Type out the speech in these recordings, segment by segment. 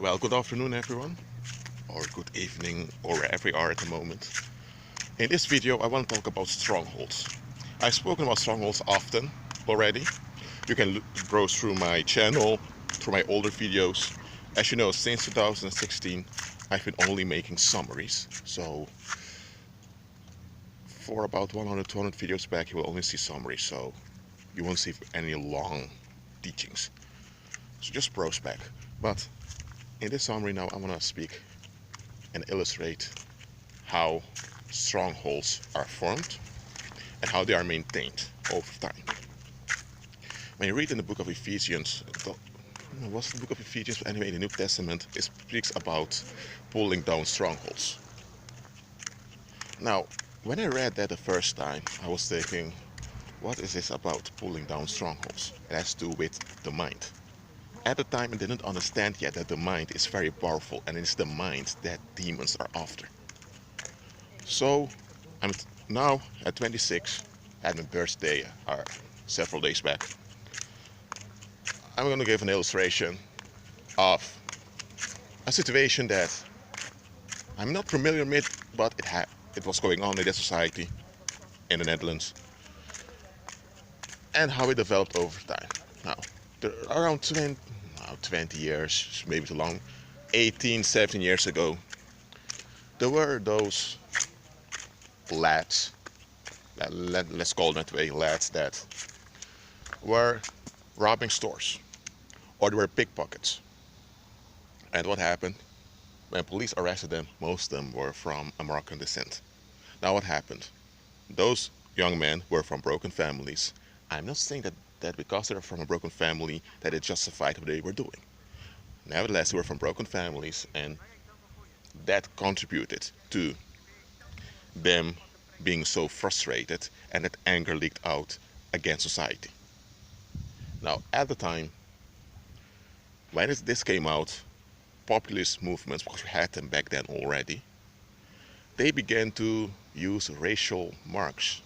Well, good afternoon everyone, or good evening, or wherever you are at the moment. In this video I want to talk about strongholds. I've spoken about strongholds often already. You can browse through my channel, through my older videos. As you know, since 2016 I've been only making summaries, so for about 100-200 videos back you will only see summaries, so you won't see any long teachings. So just browse back. But in this summary now I want to speak and illustrate how strongholds are formed and how they are maintained over time. When you read in the book of Ephesians, what's the book of Ephesians? Anyway, in the New Testament, it speaks about pulling down strongholds. Now, when I read that the first time, I was thinking, what is this about pulling down strongholds? It has to do with the mind. At the time, I didn't understand yet that the mind is very powerful, and it's the mind that demons are after. So, I'm now at 26, had my birthday several days back. I'm going to give an illustration of a situation that I'm not familiar with, but it was going on in that society in the Netherlands, and how it developed over time. Now, around 20 years, maybe too long, 18, 17 years ago, there were those lads, let's call them that way, lads that were robbing stores, or they were pickpockets. And what happened? When police arrested them, most of them were from Moroccan descent. Now what happened? Those young men were from broken families. I'm not saying that because they're from a broken family that it justified what they were doing. Nevertheless, they were from broken families, and that contributed to them being so frustrated, and that anger leaked out against society. Now, at the time, when this came out, populist movements, because we had them back then already, they began to use racial remarks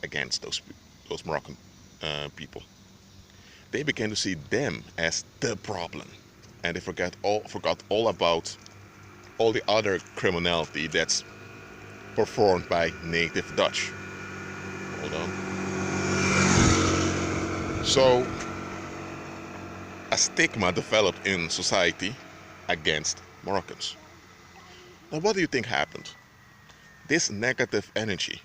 against those Moroccan people. They began to see them as the problem, and they forgot all about all the other criminality that's performed by native Dutch. Hold on. So a stigma developed in society against Moroccans. Now what do you think happened? This negative energy,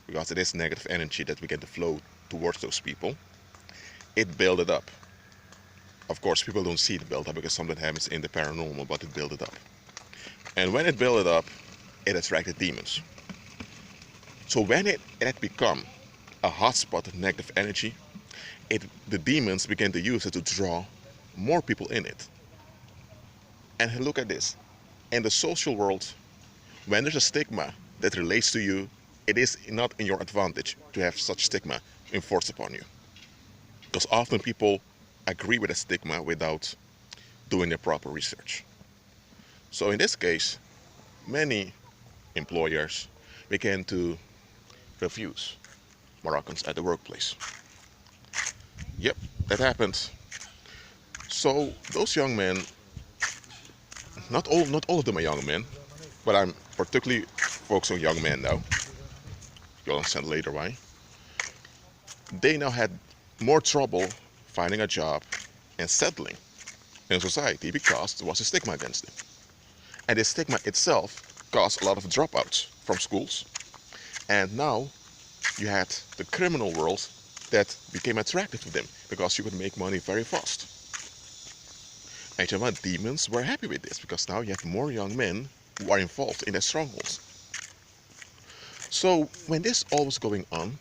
because it is negative energy that began to flow towards those people, it built up. Of course, people don't see it build up because something happens in the paranormal, but it built up. And when it built up, it attracted demons. So when it had become a hotspot of negative energy, the demons began to use it to draw more people in it. And look at this. In the social world, when there's a stigma that relates to you, it is not in your advantage to have such stigma enforced upon you. Because often people agree with a stigma without doing their proper research. So in this case, many employers began to refuse Moroccans at the workplace. Yep, that happened. So those young men, not all of them are young men, but I'm particularly focused on young men now. You'll understand later why. They now had more trouble finding a job and settling in society because there was a stigma against them. And this stigma itself caused a lot of dropouts from schools. And now you had the criminal world that became attractive to them because you could make money very fast. And you know what? Demons were happy with this because now you have more young men who are involved in their strongholds. So when this all was going on,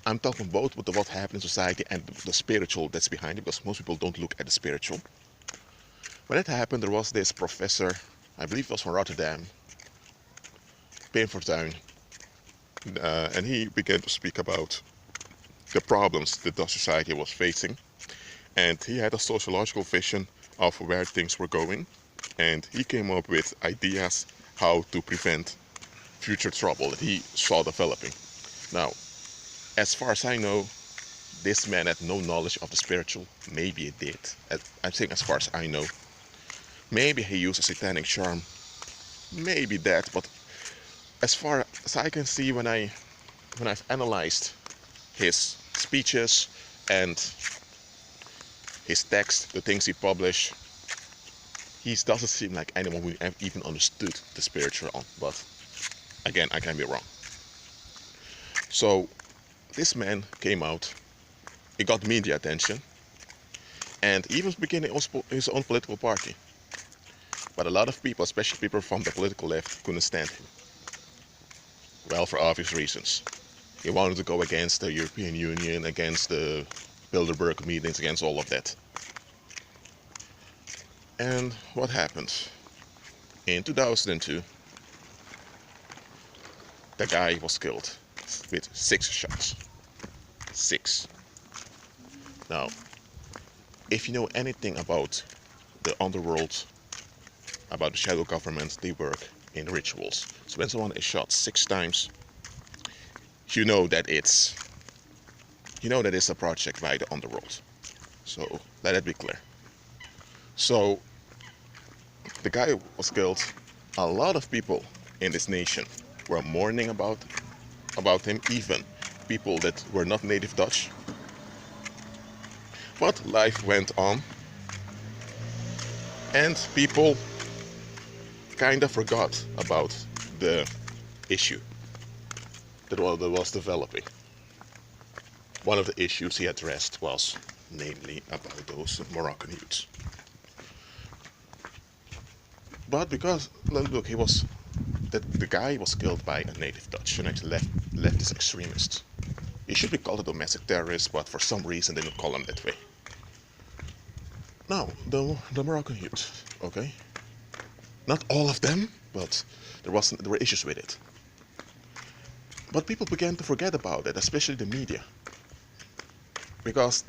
I'm talking both with what happened in society and the spiritual that's behind it, because most people don't look at the spiritual. When it happened, there was this professor, I believe it was from Rotterdam, Pim Fortuyn, and he began to speak about the problems that the society was facing. And he had a sociological vision of where things were going, and he came up with ideas how to prevent future trouble that he saw developing. Now, as far as I know, this man had no knowledge of the spiritual. Maybe it did. I'm saying as far as I know. Maybe he used a satanic charm, maybe that, but as far as I can see when I've analyzed his speeches and his text, the things he published, he doesn't seem like anyone who even understood the spiritual realm. But again, I can be wrong. So this man came out, he got media attention, and even beginning his own political party. But a lot of people, especially people from the political left, couldn't stand him. Well, for obvious reasons. He wanted to go against the European Union, against the Bilderberg meetings, against all of that. And what happened? In 2002, the guy was killed with 6 shots. 6. Now, if you know anything about the underworld, about the shadow governments, they work in rituals. So when someone is shot 6 times, you know that it's a project by the underworld. So let it be clear. So the guy was killed. A lot of people in this nation were mourning about him, even people that were not native Dutch. But life went on, and people kind of forgot about the issue that was developing. One of the issues he addressed was namely about those Moroccan youths. But because look, the guy was killed by a native Dutch, and leftist extremist. He should be called a domestic terrorist, but for some reason they don't call him that way. Now, the Moroccan youth, okay? Not all of them, but there were issues with it. But people began to forget about it, especially the media. Because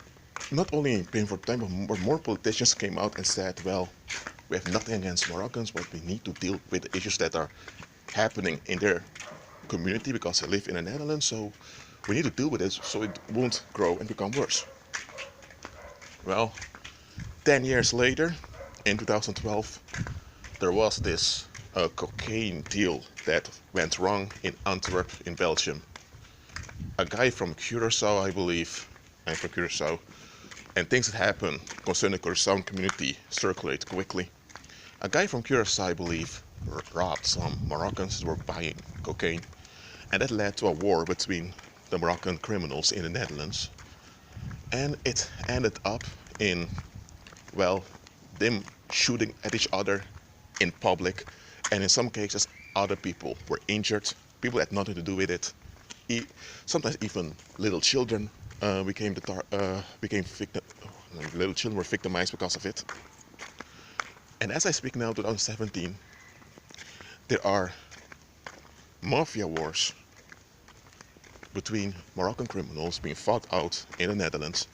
not only in Pain for Time, but more politicians came out and said, well, we have nothing against Moroccans, but we need to deal with the issues that are happening in their community because they live in the Netherlands, so we need to deal with it so it won't grow and become worse. Well, 10 years later, in 2012, there was this cocaine deal that went wrong in Antwerp, in Belgium. A guy from Curacao, I believe, I'm from Curacao, and things that happen concerning the Curacao community circulate quickly. A guy from Curacao, I believe, robbed some Moroccans who were buying cocaine, and that led to a war between the Moroccan criminals in the Netherlands, and it ended up in, well, them shooting at each other in public, and in some cases other people were injured. People had nothing to do with it. Sometimes even little children became victim. Little children were victimized because of it. And as I speak now, 2017, there are mafia wars between Moroccan criminals being fought out in the Netherlands,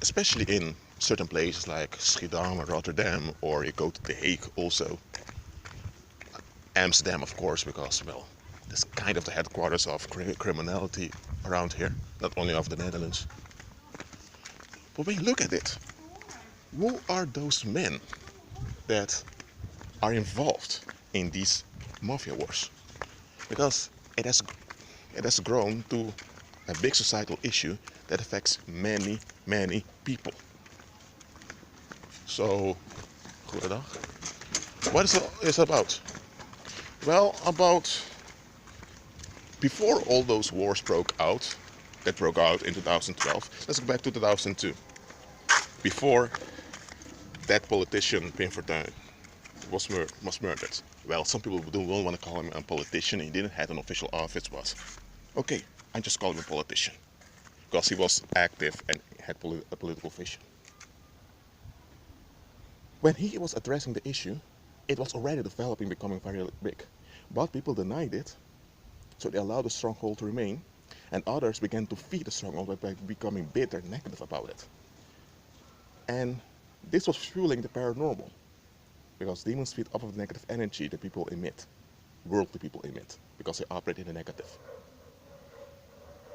especially in certain places like Schiedam or Rotterdam, or you go to The Hague also. Amsterdam, of course, because, well, it's kind of the headquarters of criminality around here, not only of the Netherlands. But when you look at it, who are those men that are involved in these mafia wars? Because it has grown to a big societal issue that affects many, many people. So, goedendag. What is it about? Well, about before all those wars that broke out in 2012, let's go back to 2002. Before that politician, Pim Fortuyn, was murdered. Well, some people don't want to call him a politician. He didn't have an official office, but okay, I just call him a politician because he was active and had a political vision. When he was addressing the issue, it was already developing, becoming very big. But people denied it, so they allowed the stronghold to remain, and others began to feed the stronghold by becoming bitter and negative about it. And this was fueling the paranormal, because demons feed off of the negative energy that people emit, worldly people emit, because they operate in the negative.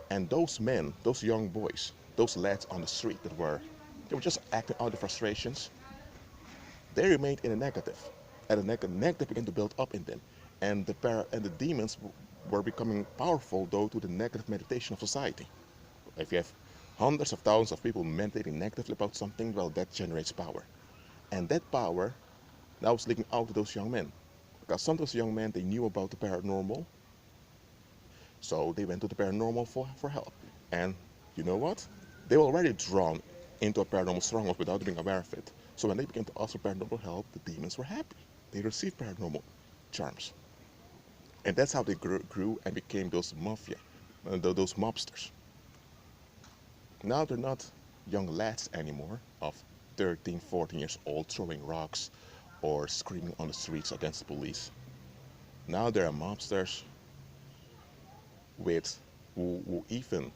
And those men, those young boys, those lads on the street they were just acting out of frustrations. They remained in a negative, and the negative began to build up in them, and the demons were becoming powerful due to the negative meditation of society. If you have hundreds of thousands of people meditating negatively about something, well, that generates power, and that power now is leaking out to those young men, because some of those young men, they knew about the paranormal, so they went to the paranormal for help. And you know what? They were already drawn into a paranormal stronghold without being aware of it. So when they began to ask for paranormal help, the demons were happy. They received paranormal charms. And that's how they grew and became those mafia, those mobsters. Now they're not young lads anymore of 13, 14 years old throwing rocks or screaming on the streets against the police. Now there are mobsters with who even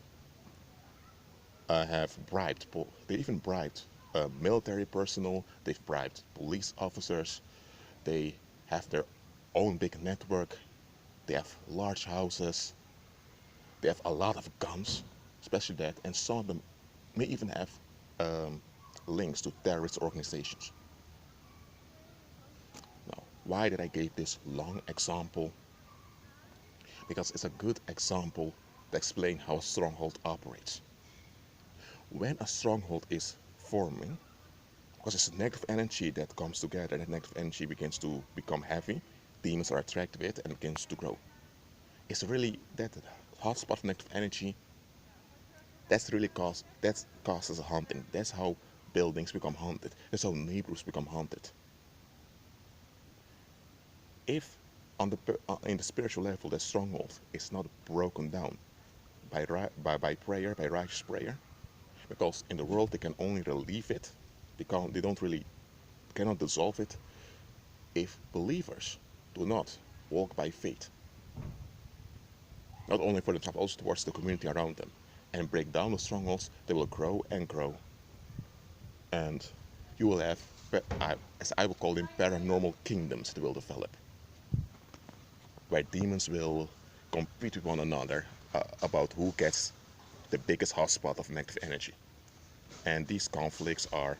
have bribed. They even bribed military personnel. They've bribed police officers. They have their own big network. They have large houses. They have a lot of guns, especially that. And some of them may even have links to terrorist organizations. Now, why did I give this long example? Because it's a good example to explain how a stronghold operates. When a stronghold is forming, because it's a negative energy that comes together, that negative energy begins to become heavy, demons are attracted to it and begins to grow. It's really that hotspot of negative energy that causes a haunting. That's how buildings become haunted. That's how neighborhoods become haunted. If in the spiritual level that stronghold is not broken down by prayer, by righteous prayer, because in the world they can only relieve it, they don't really cannot dissolve it if believers do not walk by faith, not only for themselves, but also towards the community around them, and break down the strongholds. They will grow and grow, and you will have, as I will call them, paranormal kingdoms that will develop, where demons will compete with one another about who gets the biggest hotspot of negative energy. And these conflicts are,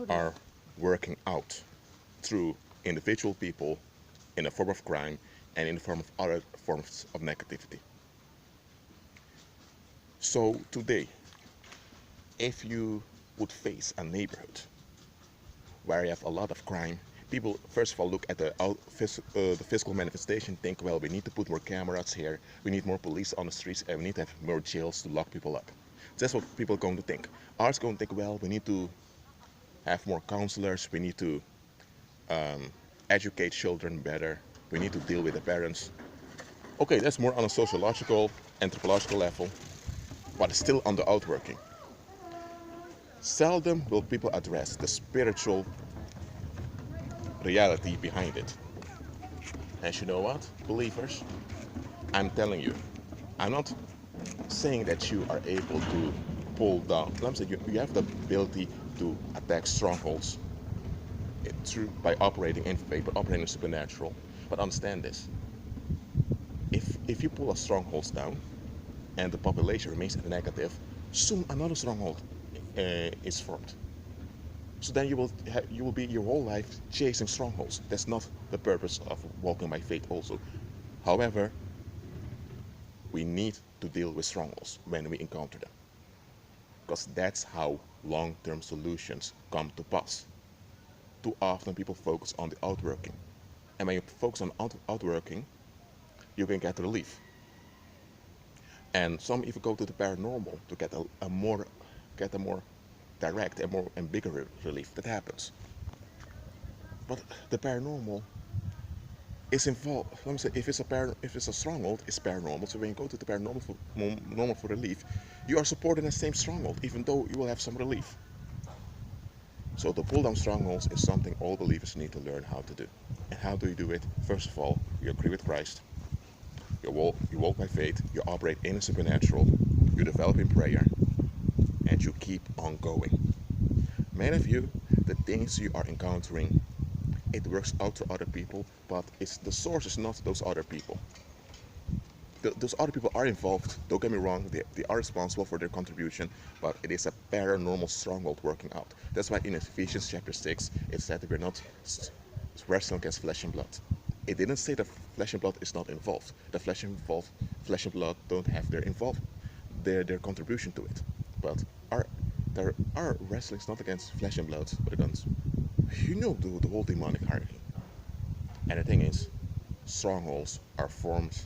are working out through individual people in the form of crime and in the form of other forms of negativity. So today, if you would face a neighborhood where you have a lot of crime, people first of all look at the physical manifestation, think, well, we need to put more cameras here, we need more police on the streets, and we need to have more jails to lock people up. That's what people are going to think. Others going to think, well, we need to have more counselors, we need to educate children better, we need to deal with the parents. Okay, that's more on a sociological, anthropological level, but it's still on the outworking. Seldom will people address the spiritual reality behind it. And you know what, believers? I'm telling you, I'm not saying that you are able to pull down. I'm saying you have the ability to attack strongholds by operating in faith, by operating in supernatural. But understand this: if you pull a stronghold down and the population remains in the negative, soon another stronghold is formed. So then you will be your whole life chasing strongholds. That's not the purpose of walking by faith also. However, we need to deal with strongholds when we encounter them, because that's how long-term solutions come to pass. Too often people focus on the outworking, and when you focus on outworking, you can get relief. And some even go to the paranormal to get a more direct and bigger relief. That happens. But the paranormal is involved. Let me say, if it's a stronghold, it's paranormal. So when you go to the paranormal normal for relief, you are supporting the same stronghold, even though you will have some relief. So to pull down strongholds is something all believers need to learn how to do. And how do you do it? First of all, you agree with Christ. You walk by faith. You operate in the supernatural. You develop in prayer, and you keep on going. Many of you, the things you are encountering, it works out to other people, but the source is not those other people. Those other people are involved. Don't get me wrong; they are responsible for their contribution, but it is a paranormal stronghold working out. That's why in Ephesians chapter 6 it said that we're not wrestling against flesh and blood. It didn't say that flesh and blood is not involved. The flesh and blood don't have their contribution to it. But our our wrestling is not against flesh and blood, but against the whole demonic hierarchy. And the thing is, strongholds are formed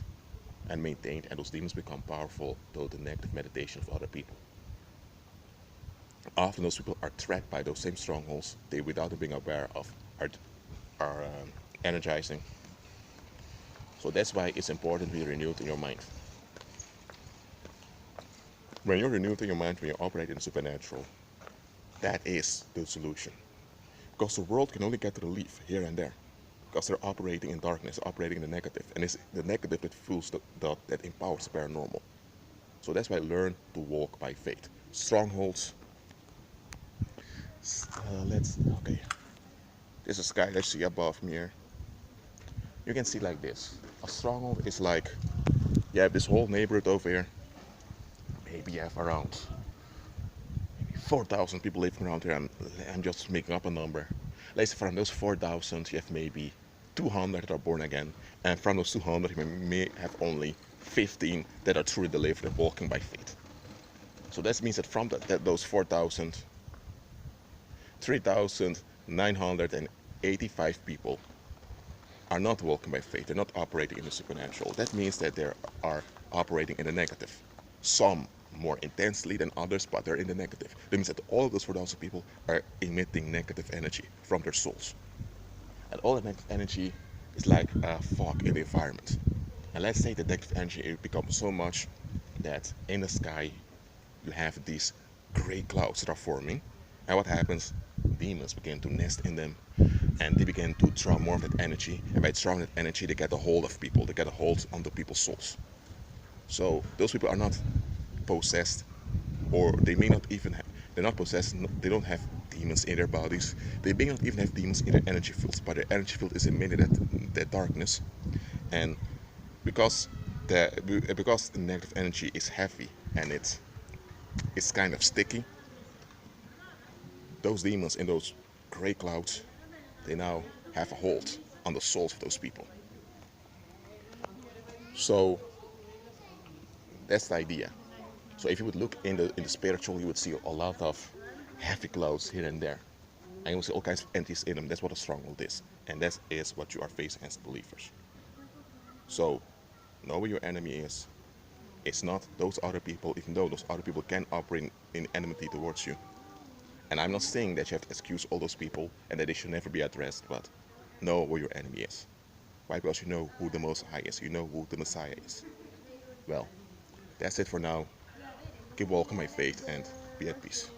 and maintained, and those demons become powerful through the negative meditation of other people. Often those people are trapped by those same strongholds they, without being aware of, are energizing. So that's why it's important to be renewed in your mind. When you're renewed in your mind, when you operate in the supernatural, that is the solution. Because the world can only get relief here and there. Because they're operating in darkness, operating in the negative. And it's the negative that fuels that empowers the paranormal. So that's why I learn to walk by faith. Strongholds. Okay. This is sky that you see above me here. You can see like this. A stronghold is like, you have this whole neighborhood over here. Maybe you have around 4,000 people living around here. I'm just making up a number. Let's say from those 4,000, you have maybe 200 that are born again. And from those 200, you may have only 15 that are truly delivered and walking by faith. So that means that from those 4,000, 3,985 people are not walking by faith. They're not operating in the supernatural. That means that they are operating in the negative. Some more intensely than others, but they're in the negative. That means that all of those 4,000 people are emitting negative energy from their souls. And all that negative energy is like a fog in the environment. And let's say the negative energy becomes so much that in the sky you have these gray clouds that are forming. And what happens? Demons begin to nest in them, and they begin to draw more of that energy. And by drawing that energy, they get a hold of people. They get a hold on the people's souls. So those people are not possessed, or they may not even have, they're not possessed, they don't have demons in their bodies. They may not even have demons in their energy fields, but their energy field is emitting that darkness. And because because the negative energy is heavy and it's kind of sticky, those demons in those gray clouds, they now have a hold on the souls of those people. So that's the idea. So if you would look in the spiritual, you would see a lot of heavy clouds here and there. And you will see all kinds of entities in them. That's what a stronghold is. And that is what you are facing as believers. So know where your enemy is. It's not those other people, even though those other people can operate in enmity towards you. And I'm not saying that you have to excuse all those people and that they should never be addressed, but know where your enemy is. Why? Because you know who the Most High is. You know who the Messiah is. Well, that's it for now. Keep walking my faith and be at peace.